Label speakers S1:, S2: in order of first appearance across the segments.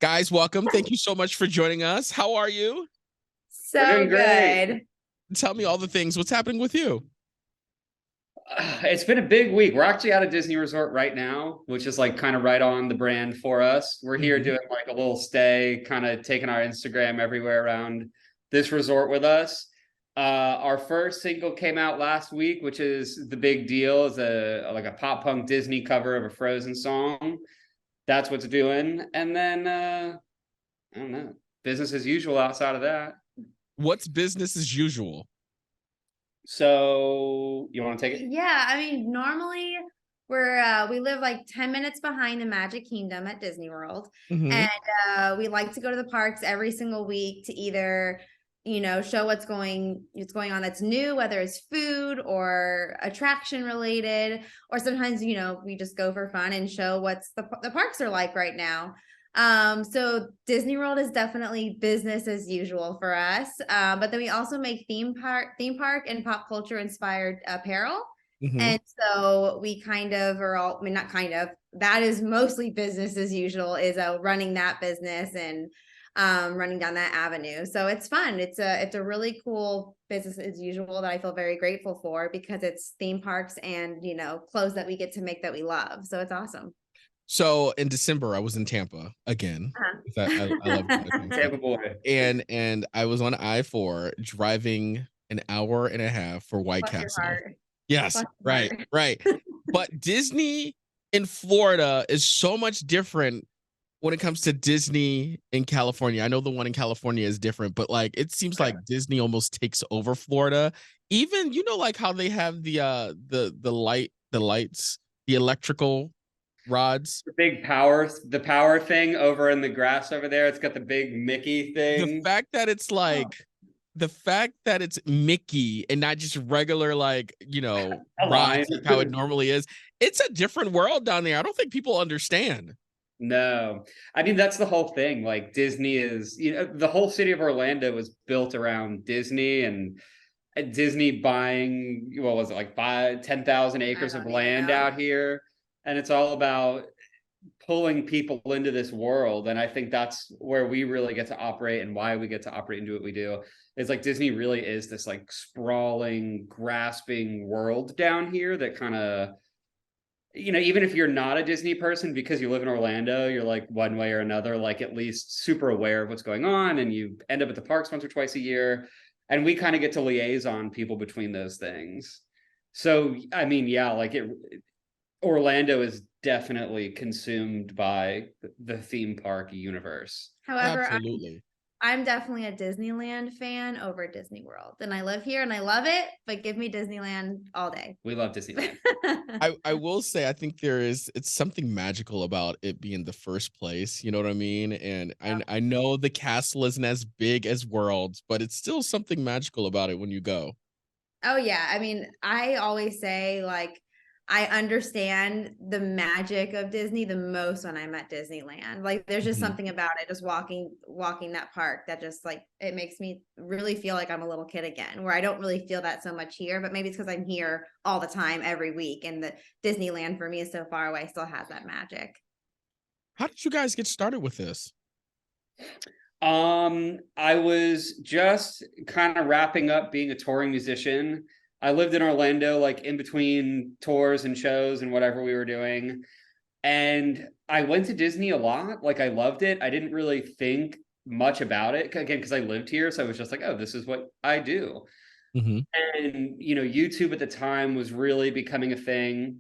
S1: Guys, welcome. Thank you so much for joining us. How are you?
S2: We're
S3: So
S2: doing great.
S3: good.
S1: Tell me all the things. What's happening with you?
S2: It's been a big week. We're actually at a Disney resort right now, which is like kind of right on the brand for us. We're here
S1: Mhm.
S2: doing like a little stay, kind of taking our Instagram everywhere around this resort with us. Our first single came out last week, which is the big deal. Is a like a pop punk Disney cover of a Frozen song. That's what's doing. And then I don't know, business as usual outside of that.
S1: What's business as usual?
S2: So you want to take it?
S3: Yeah, I mean, normally we live like 10 minutes behind the Magic Kingdom at Disney World.
S1: Mhm.
S3: And we like to go to the parks every single week to either, show what's going on that's new, whether it's food or attraction related, or sometimes, we just go for fun and show what's the parks are like right now. So Disney World is definitely business as usual for us. But then we also make theme park and pop culture inspired apparel.
S1: Mhm.
S3: And so we kind of are all, I mean, not kind of, that is mostly business as usual, is running that business and running down that avenue. So it's fun. It's a really cool business as usual that I feel very grateful for, because it's theme parks and, clothes that we get to make that we love. So it's awesome.
S1: So in December, I was in Tampa again. I love going to Tampa.
S2: Tampa boy.
S1: And I was on I-4 driving an hour and a half for White
S3: Bless your
S1: Castle.
S3: heart.
S1: Yes,
S3: Bless your
S1: right,
S3: heart.
S1: right. But Disney in Florida is so much different when it comes to Disney in California. I know the one in California is different, but like it seems like Disney almost takes over Florida. Even like how they have the lights, the electrical rods.
S2: The power thing over in the grass over there. It's got the big Mickey
S1: The
S2: thing.
S1: fact that it's like the fact that it's Mickey and not just regular
S2: A line.
S1: rods like how it normally is. It's a different world down there. I don't think people understand.
S2: No, I mean that's the whole thing. Like Disney is, the whole city of Orlando was built around Disney and Disney buying what was it like 10,000
S3: I
S2: acres of
S3: don't even
S2: land
S3: know.
S2: out here, and it's all about pulling people into this world. And I think that's where we really get to operate and why we get to operate and do what we do. Is like Disney really is this like sprawling, grasping world down here that kind of, even if you're not a Disney person, because you live in Orlando, you're like one way or another, like at least super aware of what's going on, and you end up at the parks once or twice a year. And we kind of get to liaison people between those things. So, I mean, yeah, Orlando is definitely consumed by the theme park universe.
S3: However,
S1: Absolutely.
S3: I'm definitely a Disneyland fan over Disney World. And I live here and I love it, but give me Disneyland all day.
S2: We love Disneyland.
S1: I will say I think it's something magical about it being the first place. You know what I mean? And I know the castle isn't as big as Worlds, but it's still something magical about it when you go.
S3: Oh yeah. I mean, I always say like I understand the magic of Disney the most when I'm at Disneyland. Like there's just
S1: Mhm.
S3: something about it, just walking that park, that just like it makes me really feel like I'm a little kid again, where I don't really feel that so much here, but maybe it's because I'm here all the time every week, and the Disneyland for me is so far away still has that magic.
S1: How did you guys get started with this?
S2: I was just kind of wrapping up being a touring musician. I lived in Orlando, like in between tours and shows and whatever we were doing. And I went to Disney a lot. Like I loved it. I didn't really think much about it again because I lived here. So I was just like, oh, this is what I do.
S1: Mhm.
S2: And YouTube at the time was really becoming a thing.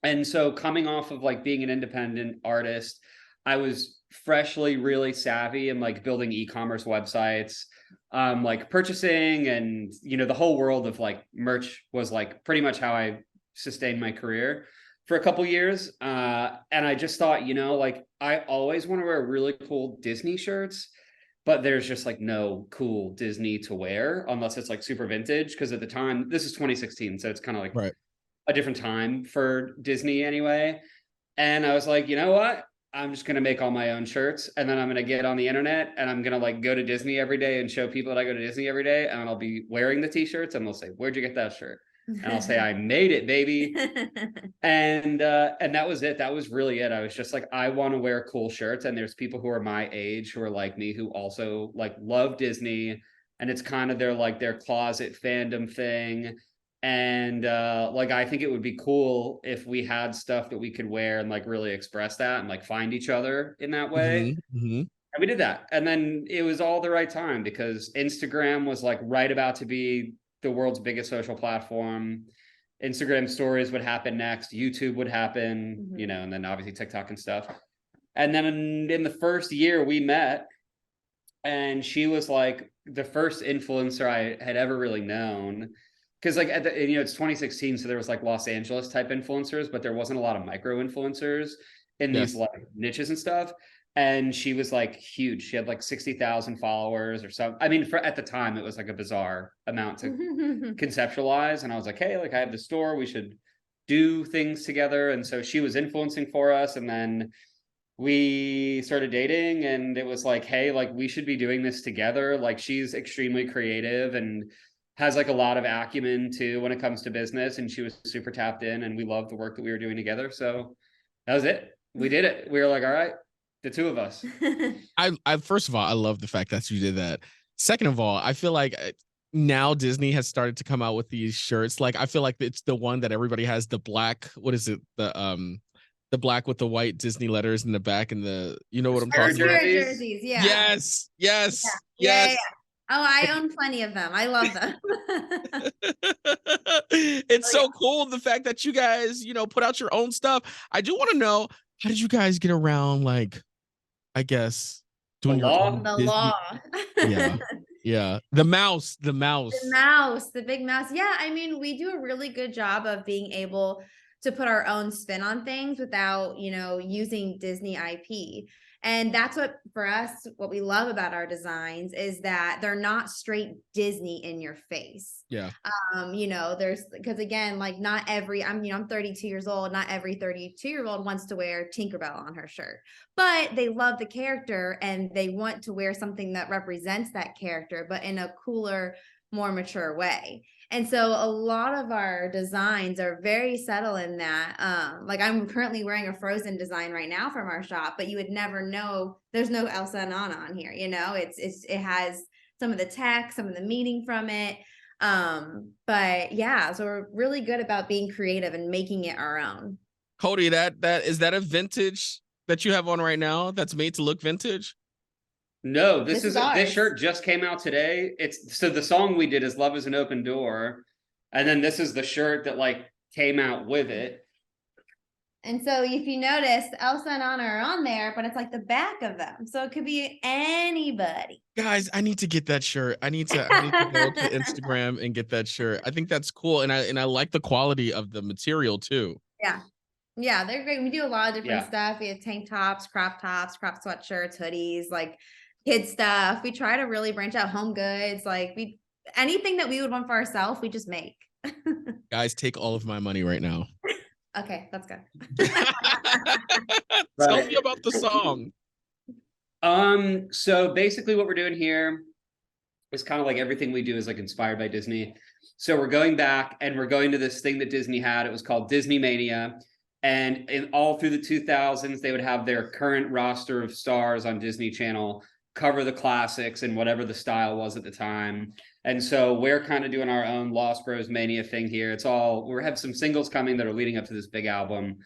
S2: And so coming off of like being an independent artist, I was freshly really savvy and like building e-commerce websites, like purchasing, and the whole world of like merch was like pretty much how I sustained my career for a couple years. And I just thought, like I always want to wear really cool Disney shirts, but there's just like no cool Disney to wear unless it's like super vintage. Because at the time, this is 2016, so it's kind of like
S1: Right.
S2: a different time for Disney anyway. And I was like, you know what? I'm just gonna make all my own shirts, and then I'm gonna get on the internet, and I'm gonna like go to Disney every day and show people that I go to Disney every day, and I'll be wearing the t-shirts, and they'll say, "Where'd you get that shirt?" and I'll say I made it, baby. And that was it. That was really it. I was just like, I want to wear cool shirts, and there's people who are my age who are like me who also like love Disney, and it's kind of their closet fandom thing. And like I think it would be cool if we had stuff that we could wear and like really express that and like find each other in that way. And we did that. And then it was all the right time because Instagram was like right about to be the world's biggest social platform. Instagram stories would happen next, YouTube would happen, you know, and then obviously TikTok and stuff. And then in the first year we met, and she was like the first influencer I had ever really known. Because like you know, it's 2016, so there was like Los Angeles type influencers, but there wasn't a lot of micro influencers in these like niches and stuff. And she was like huge. She had like 60,000 followers or something. I mean, at the time, it was like a bizarre amount to conceptualize. And I was like, hey, like I have the store, we should do things together. And so she was influencing for us. And then we started dating, and it was like, hey, like we should be doing this together. Like she's extremely creative and has like a lot of acumen too when it comes to business. And she was super tapped in, and we loved the work that we were doing together. So that was it. We did it. We were like, all right, the two of us.
S1: I first of all, I love the fact that you did that. Second of all, I feel like now Disney has started to come out with these shirts. Like I feel like it's the one that everybody has, the black, what is it? The black with the white Disney letters in the back, and the, you know what I'm talking about?
S3: Jerseys, yeah.
S1: Yes.
S3: Yeah. Oh, I own plenty of them. I love them.
S1: It's so cool, the fact that you guys, you know, put out your own stuff. I do want to know, how did you guys get around, like, I guess, doing your own
S3: the
S1: Disney?
S3: law.
S1: Yeah. The mouse.
S3: The big mouse. Yeah, I mean, we do a really good job of being able to put our own spin on things without, you know, using Disney IP. And that's what, for us, what we love about our designs is that they're not straight Disney in your face.
S1: Yeah.
S3: You know, because again, like not every, I'm 32 years old. Not every 32-year-old wants to wear Tinkerbell on her shirt, but they love the character and they want to wear something that represents that character, but in a cooler, more mature way. And so a lot of our designs are very subtle in that. Like I'm currently wearing a Frozen design right now from our shop, but you would never know there's no Elsa and Anna on here. You know, it has some of the text, some of the meaning from it. But yeah, so we're really good about being creative and making it our own.
S1: Cody, that is that a vintage that you have on right now that's made to look vintage?
S2: No, this shirt just came out today. So the song we did is Love is an Open Door. And then this is the shirt that like came out with it.
S3: And so if you notice, Elsa and Anna are on there, but it's like the back of them. So it could be anybody.
S1: Guys, I need to get that shirt. I need to go to Instagram and get that shirt. I think that's cool. And I like the quality of the material too.
S3: Yeah, they're great. We do a lot of different stuff. We have tank tops, crop sweatshirts, hoodies, like kids stuff. We try to really branch out, home goods, like anything that we would want for ourselves, we just make.
S1: Guys, take all of my money right now.
S3: Okay, that's good.
S1: Tell me about the song.
S2: So basically what we're doing here is kind of like everything we do is like inspired by Disney. So we're going back and we're going to this thing that Disney had. It was called Disney Mania. And all through the 2000s, they would have their current roster of stars on Disney Channel cover the classics and whatever the style was at the time. And so we're kind of doing our own Lost Bros Mania thing here. We have some singles coming that are leading up to this big album.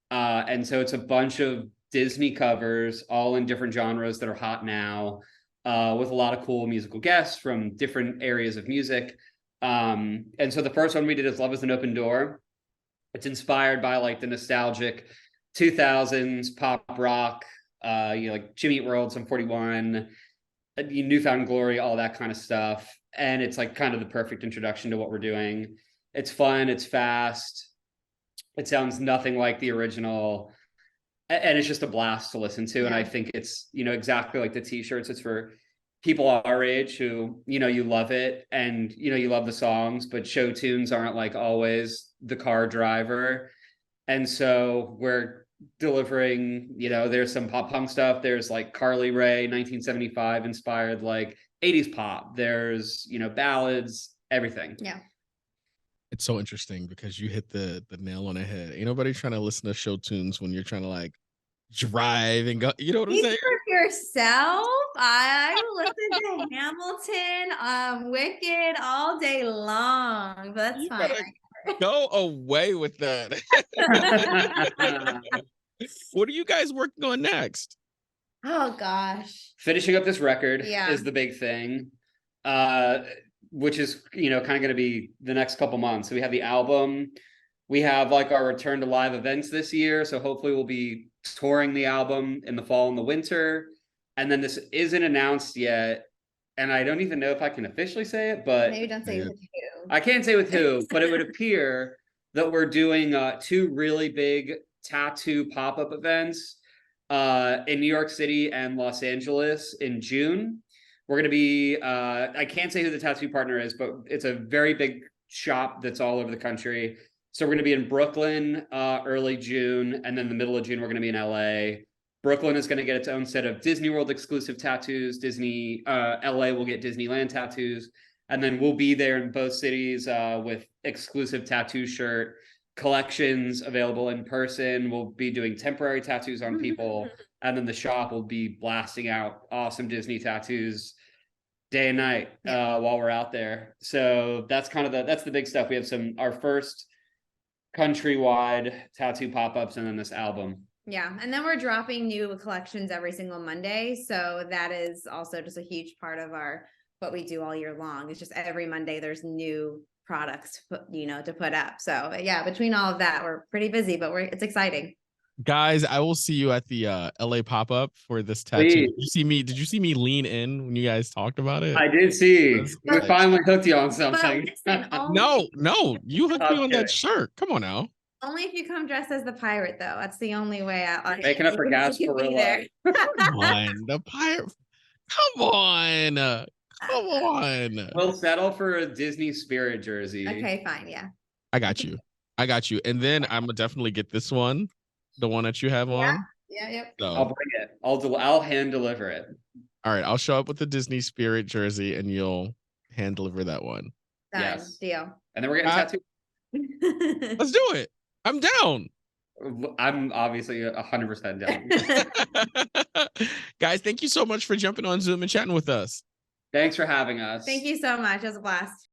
S2: And so it's a bunch of Disney covers, all in different genres that are hot now, with a lot of cool musical guests from different areas of music. And so the first one we did is Love is an Open Door. It's inspired by like the nostalgic 2000s pop rock, like Jimmy Eat World, Sum 41, New Found Glory, all that kind of stuff. And it's like kind of the perfect introduction to what we're doing. It's fun, it's fast, it sounds nothing like the original, and it's just a blast to listen to. And I think it's, exactly like the t-shirts, it's for people our age who, you love it and, you love the songs, but show tunes aren't like always the car driver. And so we're delivering, there's some pop punk stuff. There's like Carly Rae, 1975 inspired, like 80s pop. There's, ballads, everything.
S3: Yeah.
S1: It's so interesting because you hit the nail on the head. Ain't nobody trying to listen to show tunes when you're trying to like drive and go. You know what I'm
S3: Speak
S1: saying?
S3: for yourself. I listen to Hamilton, Wicked all day long, but that's
S1: You
S3: fine.
S1: better go away with that. What are you guys working on next?
S3: Oh gosh.
S2: Finishing up this record
S3: Yeah.
S2: is the big thing. Which is, kind of going to be the next couple months. So we have the album, we have like our return to live events this year. So hopefully we'll be touring the album in the fall and the winter. And then this isn't announced yet. And I don't even know if I can officially say it, but
S3: Maybe don't say
S1: Yeah.
S3: with who.
S2: I can't say with who, but it would appear that we're doing 2 really big tattoo pop-up events in New York City and Los Angeles in June. We're going to be, I can't say who the tattoo partner is, but it's a very big shop that's all over the country. So we're going to be in Brooklyn early June, and then the middle of June, we're going to be in LA. Brooklyn is going to get its own set of Disney World exclusive tattoos. LA will get Disneyland tattoos. And then we'll be there in both cities with exclusive tattoo shirt collections available in person. We'll be doing temporary tattoos on people. And then the shop will be blasting out awesome Disney tattoos day and night while we're out there. So that's kind of that's the big stuff. We have our first countrywide tattoo pop-ups and then this album.
S3: Yeah. And then we're dropping new collections every single Monday. So that is also just a huge part of what we do all year long. It's just every Monday there's new products to put up. So yeah, between all of that, we're pretty busy, but it's exciting.
S1: Guys, I will see you at the LA pop-up for this tattoo.
S2: Please.
S1: Did you see me lean in when you guys talked about it?
S2: I did see.
S1: That's
S2: We
S1: nice.
S2: finally hooked you on something.
S3: Listen,
S1: No, you hooked me on
S2: Okay.
S1: that shirt. Come on now.
S3: only if you come dressed as the pirate, though. That's the only way out.
S2: Making up for Gasparilla.
S1: Come on, the pirate. Come on. Come on.
S2: We'll settle for a Disney Spirit jersey.
S3: Okay, fine. Yeah.
S1: I got you. And then I'm gonna definitely get this one, the one that you have on.
S3: Yeah. Yep.
S1: So,
S2: I'll bring it. I'll hand deliver it.
S1: all right, I'll show up with the Disney Spirit jersey, and you'll hand deliver that one.
S3: Done.
S2: Yes.
S3: Deal.
S2: And then we're getting tattooed.
S1: Let's do it. I'm down.
S2: I'm obviously 100% down.
S1: Guys, thank you so much for jumping on Zoom and chatting with us.
S2: Thanks for having us.
S3: Thank you so much. It was a blast.